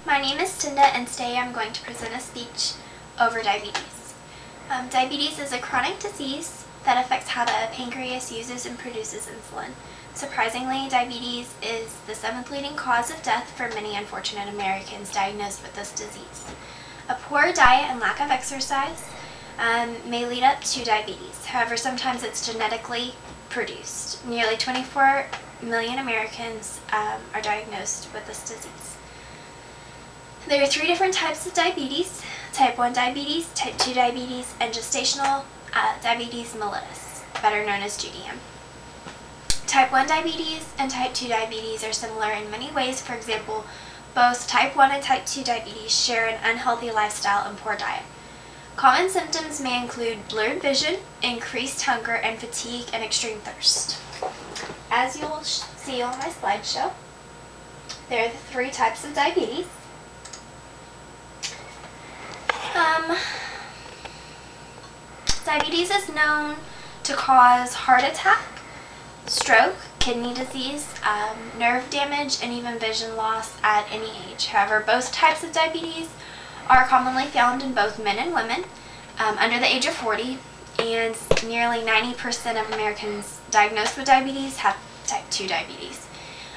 My name is Tynda, and today I'm going to present a speech over diabetes. Diabetes is a chronic disease that affects how the pancreas uses and produces insulin. Surprisingly, diabetes is the 7th leading cause of death for many unfortunate Americans diagnosed with this disease. A poor diet and lack of exercise may lead up to diabetes. However, sometimes it's genetically produced. Nearly 24 million Americans are diagnosed with this disease. There are 3 different types of diabetes: type 1 diabetes, type 2 diabetes, and gestational diabetes mellitus, better known as GDM. Type 1 diabetes and type 2 diabetes are similar in many ways. For example, both type 1 and type 2 diabetes share an unhealthy lifestyle and poor diet. Common symptoms may include blurred vision, increased hunger and fatigue, and extreme thirst. As you'll see on my slideshow, there are the 3 types of diabetes. Diabetes is known to cause heart attack, stroke, kidney disease, nerve damage, and even vision loss at any age. However, both types of diabetes are commonly found in both men and women under the age of 40, and nearly 90% of Americans diagnosed with diabetes have type 2 diabetes.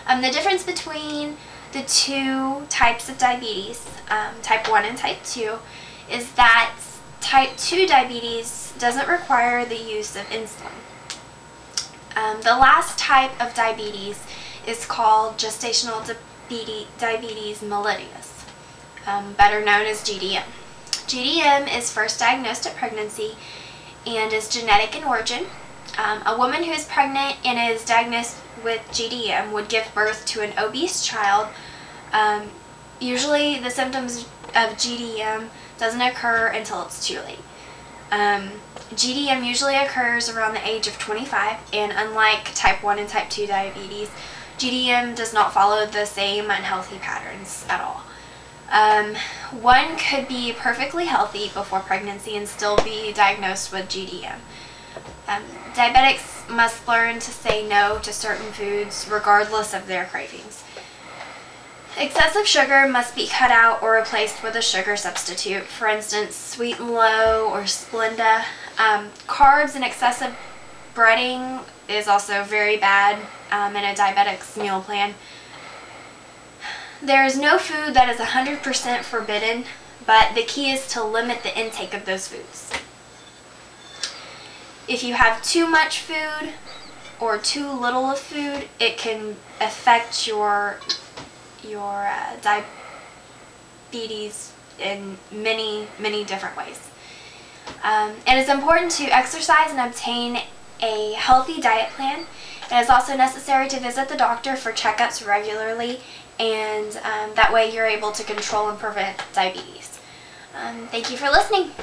The difference between the 2 types of diabetes, type 1 and type 2, is that type 2 diabetes doesn't require the use of insulin. The last type of diabetes is called gestational diabetes mellitus, better known as GDM. GDM is first diagnosed at pregnancy and is genetic in origin. A woman who is pregnant and is diagnosed with GDM would give birth to an obese child. Usually the symptoms of GDM doesn't occur until it's too late. GDM usually occurs around the age of 25, and unlike type 1 and type 2 diabetes, GDM does not follow the same unhealthy patterns at all. One could be perfectly healthy before pregnancy and still be diagnosed with GDM. Diabetics must learn to say no to certain foods regardless of their cravings. Excessive sugar must be cut out or replaced with a sugar substitute, for instance, Sweet and Low or Splenda. Carbs and excessive breading is also very bad in a diabetic's meal plan. There is no food that is 100% forbidden, but the key is to limit the intake of those foods. If you have too much food or too little of food, it can affect your diabetes in many different ways. It is important to exercise and obtain a healthy diet plan. It is also necessary to visit the doctor for checkups regularly, and that way you're able to control and prevent diabetes. Thank you for listening.